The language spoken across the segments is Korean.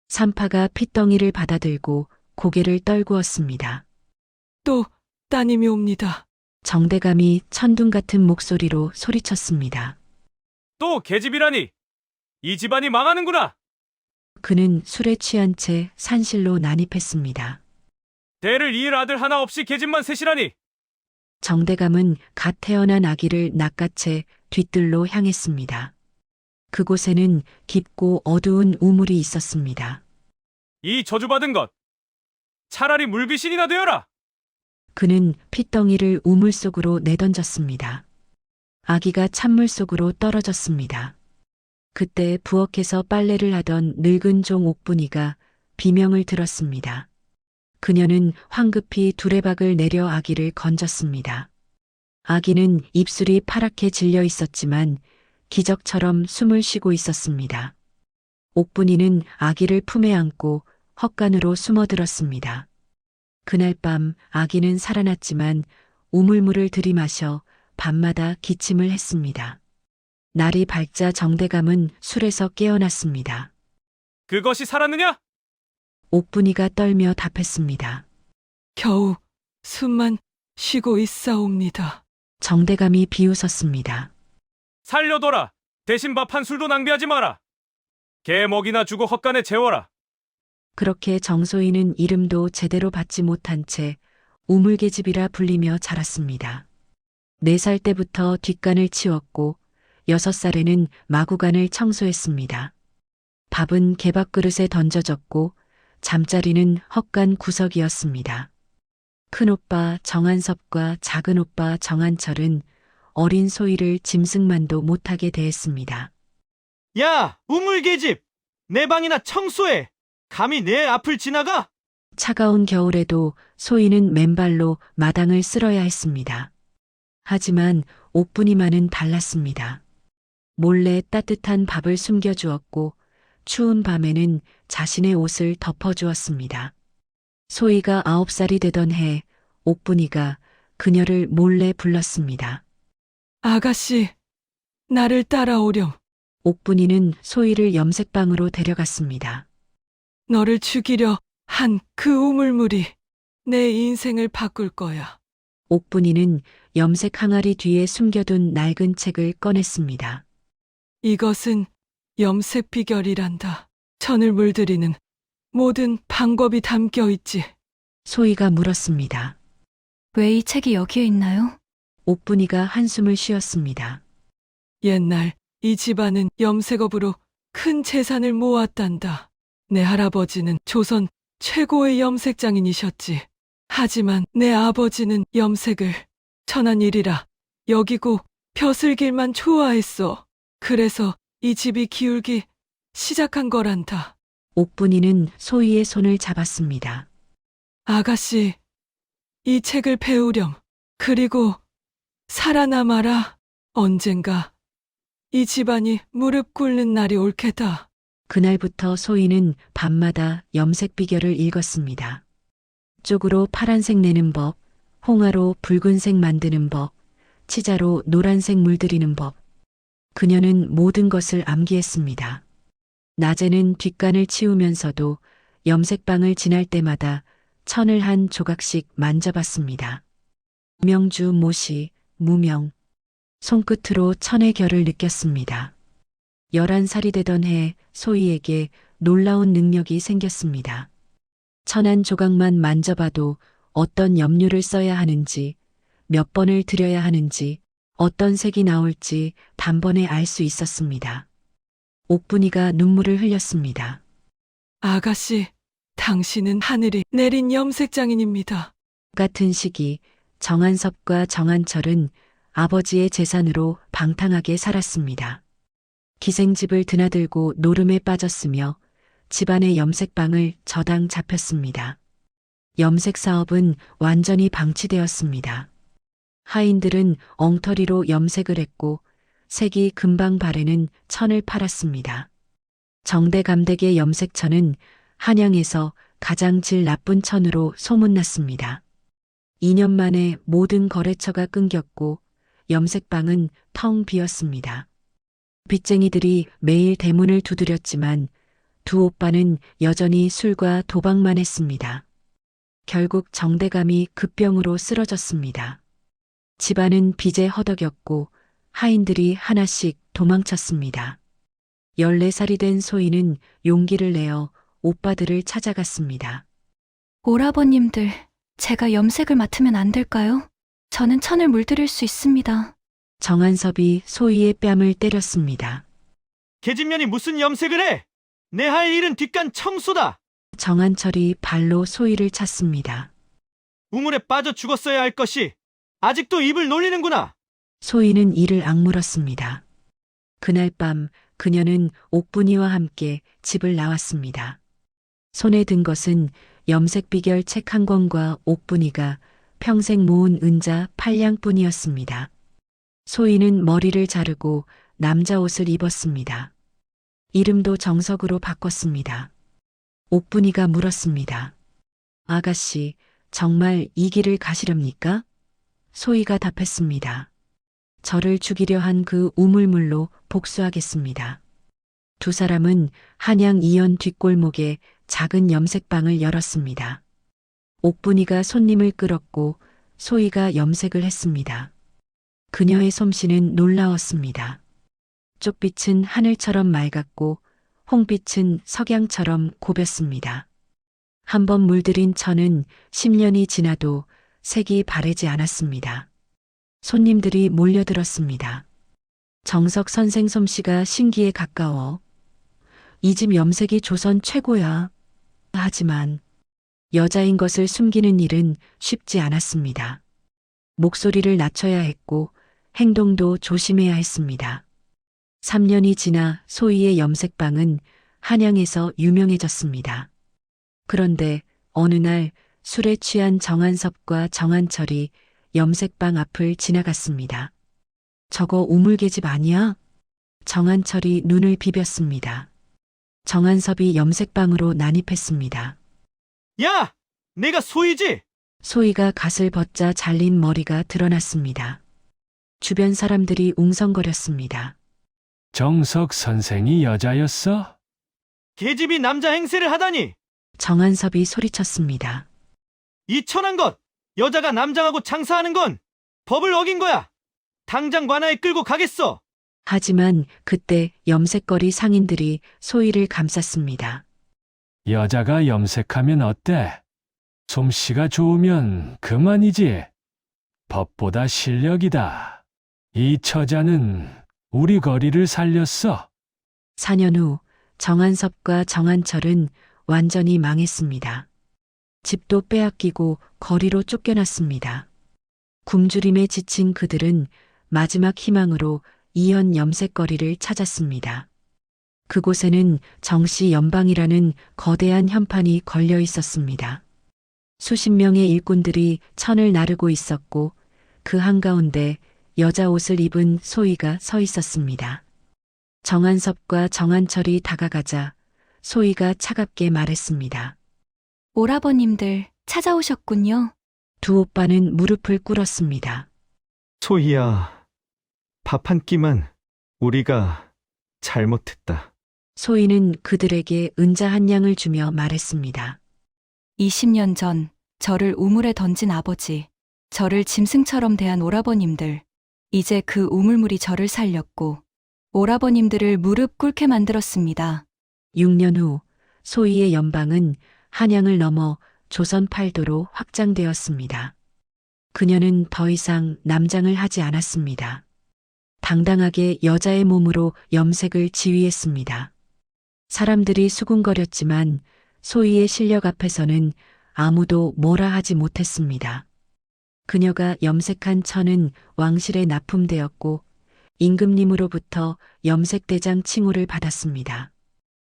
산파가 핏덩이를 받아들고 고개를 떨구었습니다. 또 따님이 옵니다. 정대감이 천둥 같은 목소리로 소리쳤습니다. 또 계집이라니! 이 집안이 망하는구나! 그는 술에 취한 채 산실로 난입했습니다. 대를 이을 아들 하나 없이 계집만 셋이라니! 정대감은 갓 태어난 아기를 낚아채 뒤뜰로 향했습니다. 그곳에는 깊고 어두운 우물이 있었습니다. 이 저주받은 것! 차라리 물귀신이나 되어라! 그는 핏덩이를 우물 속으로 내던졌습니다. 아기가 찬물 속으로 떨어졌습니다. 그때 부엌에서 빨래를 하던 늙은 종 옥분이가 비명을 들었습니다. 그녀는 황급히 두레박을 내려 아기를 건졌습니다. 아기는 입술이 파랗게 질려 있었지만 기적처럼 숨을 쉬고 있었습니다. 옥분이는 아기를 품에 안고 헛간으로 숨어들었습니다. 그날 밤 아기는 살아났지만 우물물을 들이마셔 밤마다 기침을 했습니다. 날이 밝자 정대감은 술에서 깨어났습니다. 그것이 살았느냐? 옥분이가 떨며 답했습니다. 겨우 숨만 쉬고 있사옵니다. 정대감이 비웃었습니다. 살려둬라! 대신 밥 한 술도 낭비하지 마라! 개 먹이나 주고 헛간에 재워라! 그렇게 정소희는 이름도 제대로 받지 못한 채 우물개집이라 불리며 자랐습니다. 4살 때부터 뒷간을 치웠고 6살에는 마구간을 청소했습니다. 밥은 개밥그릇에 던져졌고 잠자리는 헛간 구석이었습니다. 큰오빠 정한섭과 작은오빠 정한철은 어린 소희를 짐승만도 못하게 대했습니다. 야, 우물개집! 내 방이나 청소해! 감히 내 앞을 지나가? 차가운 겨울에도 소희는 맨발로 마당을 쓸어야 했습니다. 하지만 옥분이만은 달랐습니다. 몰래 따뜻한 밥을 숨겨주었고 추운 밤에는 자신의 옷을 덮어주었습니다. 소희가 9살이 되던 해 옥분이가 그녀를 몰래 불렀습니다. 아가씨, 나를 따라오렴. 옥분이는 소희를 염색방으로 데려갔습니다. 너를 죽이려 한 그 우물물이 내 인생을 바꿀 거야. 옥분이는 염색 항아리 뒤에 숨겨둔 낡은 책을 꺼냈습니다. 이것은 염색 비결이란다. 천을 물들이는 모든 방법이 담겨 있지. 소희가 물었습니다. 왜 이 책이 여기에 있나요? 옥분이가 한숨을 쉬었습니다. 옛날 이 집안은 염색업으로 큰 재산을 모았단다. 내 할아버지는 조선 최고의 염색장인이셨지. 하지만 내 아버지는 염색을 천한 일이라 여기고 벼슬길만 좋아했어. 그래서 이 집이 기울기 시작한 거란다. 옥분이는 소희의 손을 잡았습니다. 아가씨, 이 책을 배우렴. 그리고 살아남아라. 언젠가 이 집안이 무릎 꿇는 날이 올 게다. 그날부터 소희는 밤마다 염색 비결을 읽었습니다. 쪽으로 파란색 내는 법, 홍화로 붉은색 만드는 법, 치자로 노란색 물들이는 법. 그녀는 모든 것을 암기했습니다. 낮에는 뒷간을 치우면서도 염색방을 지날 때마다 천을 한 조각씩 만져봤습니다. 무명주 모시, 무명. 손끝으로 천의 결을 느꼈습니다. 11살이 되던 해 소희에게 놀라운 능력이 생겼습니다. 천 한 조각만 만져봐도 어떤 염료를 써야 하는지, 몇 번을 들여야 하는지, 어떤 색이 나올지 단번에 알 수 있었습니다. 옥분이가 눈물을 흘렸습니다. 아가씨, 당신은 하늘이 내린 염색장인입니다. 같은 시기 정한섭과 정한철은 아버지의 재산으로 방탕하게 살았습니다. 기생집을 드나들고 노름에 빠졌으며 집안의 염색방을 저당 잡혔습니다. 염색 사업은 완전히 방치되었습니다. 하인들은 엉터리로 염색을 했고 색이 금방 바래는 천을 팔았습니다. 정대감댁의 염색천은 한양에서 가장 질 나쁜 천으로 소문났습니다. 2년 만에 모든 거래처가 끊겼고 염색방은 텅 비었습니다. 빚쟁이들이 매일 대문을 두드렸지만 두 오빠는 여전히 술과 도박만 했습니다. 결국 정대감이 급병으로 쓰러졌습니다. 집안은 빚에 허덕였고 하인들이 하나씩 도망쳤습니다. 14살이 된 소희는 용기를 내어 오빠들을 찾아갔습니다. 오라버님들, 제가 염색을 맡으면 안 될까요? 저는 천을 물들일 수 있습니다. 정한섭이 소희의 뺨을 때렸습니다. 계집년이 무슨 염색을 해? 내 할 일은 뒷간 청소다. 정한철이 발로 소희를 찼습니다. 우물에 빠져 죽었어야 할 것이 아직도 입을 놀리는구나. 소희는 이를 악물었습니다. 그날 밤 그녀는 옥분이와 함께 집을 나왔습니다. 손에 든 것은 염색 비결 책 한 권과 옥분이가 평생 모은 은자 8냥뿐이었습니다. 소희는 머리를 자르고 남자 옷을 입었습니다. 이름도 정석으로 바꿨습니다. 옥분이가 물었습니다. 아가씨, 정말 이 길을 가시렵니까? 소희가 답했습니다. 저를 죽이려 한 그 우물물로 복수하겠습니다. 두 사람은 한양 이연 뒷골목에 작은 염색방을 열었습니다. 옥분이가 손님을 끌었고 소희가 염색을 했습니다. 그녀의 솜씨는 놀라웠습니다. 쪽빛은 하늘처럼 맑았고 홍빛은 석양처럼 고볐습니다. 한번 물들인 천은 10년이 지나도 색이 바래지 않았습니다. 손님들이 몰려들었습니다. 정석 선생 솜씨가 신기에 가까워. 이 집 염색이 조선 최고야. 하지만 여자인 것을 숨기는 일은 쉽지 않았습니다. 목소리를 낮춰야 했고 행동도 조심해야 했습니다. 3년이 지나 소희의 염색방은 한양에서 유명해졌습니다. 그런데 어느 날 술에 취한 정한섭과 정한철이 염색방 앞을 지나갔습니다. 저거 우물개집 아니야? 정한철이 눈을 비볐습니다. 정한섭이 염색방으로 난입했습니다. 야! 내가 소희지? 소희가 갓을 벗자 잘린 머리가 드러났습니다. 주변 사람들이 웅성거렸습니다. 정석 선생이 여자였어? 계집이 남자 행세를 하다니! 정한섭이 소리쳤습니다. 이 천한 것! 여자가 남장하고 장사하는 건 법을 어긴 거야! 당장 관아에 끌고 가겠어! 하지만 그때 염색거리 상인들이 소희를 감쌌습니다. 여자가 염색하면 어때? 솜씨가 좋으면 그만이지. 법보다 실력이다. 이 처자는 우리 거리를 살렸어. 4년 후 정한섭과 정한철은 완전히 망했습니다. 집도 빼앗기고 거리로 쫓겨났습니다. 굶주림에 지친 그들은 마지막 희망으로 이현 염색거리를 찾았습니다. 그곳에는 정씨 연방이라는 거대한 현판이 걸려 있었습니다. 수십 명의 일꾼들이 천을 나르고 있었고 그 한가운데 여자 옷을 입은 소희가 서 있었습니다. 정한섭과 정한철이 다가가자 소희가 차갑게 말했습니다. 오라버님들 찾아오셨군요. 두 오빠는 무릎을 꿇었습니다. 소희야, 밥 한 끼만 우리가 잘못했다. 소희는 그들에게 은자 한 냥을 주며 말했습니다. 20년 전 저를 우물에 던진 아버지, 저를 짐승처럼 대한 오라버님들, 이제 그 우물물이 저를 살렸고 오라버님들을 무릎 꿇게 만들었습니다. 6년 후 소희의 연방은 한양을 넘어 조선 팔도로 확장되었습니다. 그녀는 더 이상 남장을 하지 않았습니다. 당당하게 여자의 몸으로 염색을 지휘했습니다. 사람들이 수군거렸지만 소희의 실력 앞에서는 아무도 뭐라 하지 못했습니다. 그녀가 염색한 천은 왕실에 납품되었고 임금님으로부터 염색대장 칭호를 받았습니다.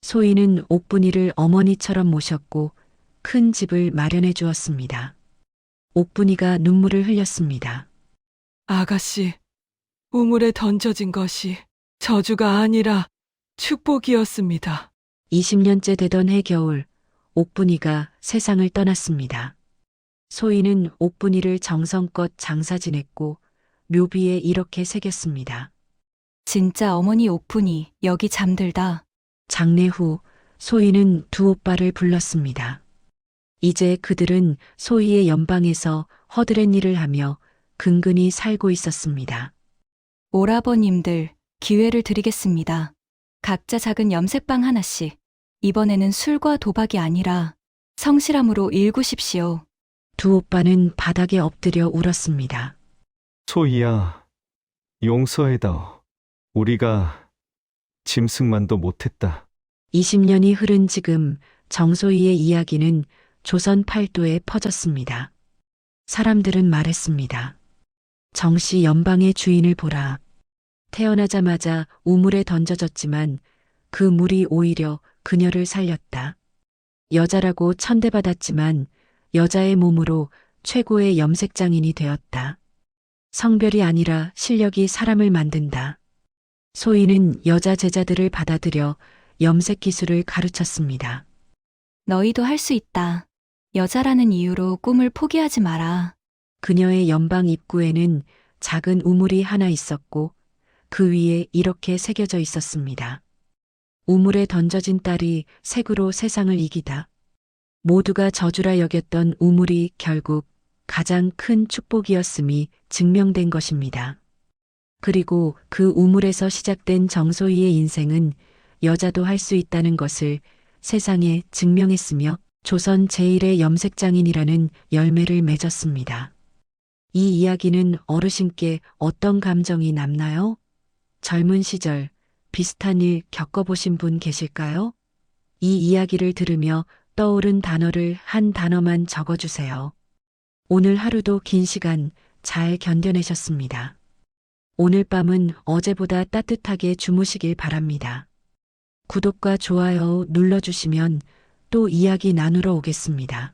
소희는 옥분이를 어머니처럼 모셨고 큰 집을 마련해 주었습니다. 옥분이가 눈물을 흘렸습니다. 아가씨, 우물에 던져진 것이 저주가 아니라 축복이었습니다. 20년째 되던 해겨울, 옥분이가 세상을 떠났습니다. 소희는 옥분이를 정성껏 장사 지냈고 묘비에 이렇게 새겼습니다. 진짜 어머니 옥분이 여기 잠들다. 장례 후 소희는 두 오빠를 불렀습니다. 이제 그들은 소희의 연방에서 허드렛 일을 하며 근근히 살고 있었습니다. 오라버님들, 기회를 드리겠습니다. 각자 작은 염색방 하나씩. 이번에는 술과 도박이 아니라 성실함으로 일구십시오. 두 오빠는 바닥에 엎드려 울었습니다. 소희야, 용서해다오. 우리가 짐승만도 못했다. 20년이 흐른 지금 정소희의 이야기는 조선 팔도에 퍼졌습니다. 사람들은 말했습니다. 정씨 연방의 주인을 보라. 태어나자마자 우물에 던져졌지만 그 물이 오히려 그녀를 살렸다. 여자라고 천대받았지만 여자의 몸으로 최고의 염색장인이 되었다. 성별이 아니라 실력이 사람을 만든다. 소희는 여자 제자들을 받아들여 염색 기술을 가르쳤습니다. 너희도 할 수 있다. 여자라는 이유로 꿈을 포기하지 마라. 그녀의 연방 입구에는 작은 우물이 하나 있었고 그 위에 이렇게 새겨져 있었습니다. 우물에 던져진 딸이 색으로 세상을 이기다. 모두가 저주라 여겼던 우물이 결국 가장 큰 축복이었음이 증명된 것입니다. 그리고 그 우물에서 시작된 정소희의 인생은 여자도 할 수 있다는 것을 세상에 증명했으며 조선 제1의 염색장인이라는 열매를 맺었습니다. 이 이야기는 어르신께 어떤 감정이 남나요? 젊은 시절 비슷한 일 겪어보신 분 계실까요? 이 이야기를 들으며 떠오른 단어를 한 단어만 적어주세요. 오늘 하루도 긴 시간 잘 견뎌내셨습니다. 오늘 밤은 어제보다 따뜻하게 주무시길 바랍니다. 구독과 좋아요 눌러주시면 또 이야기 나누러 오겠습니다.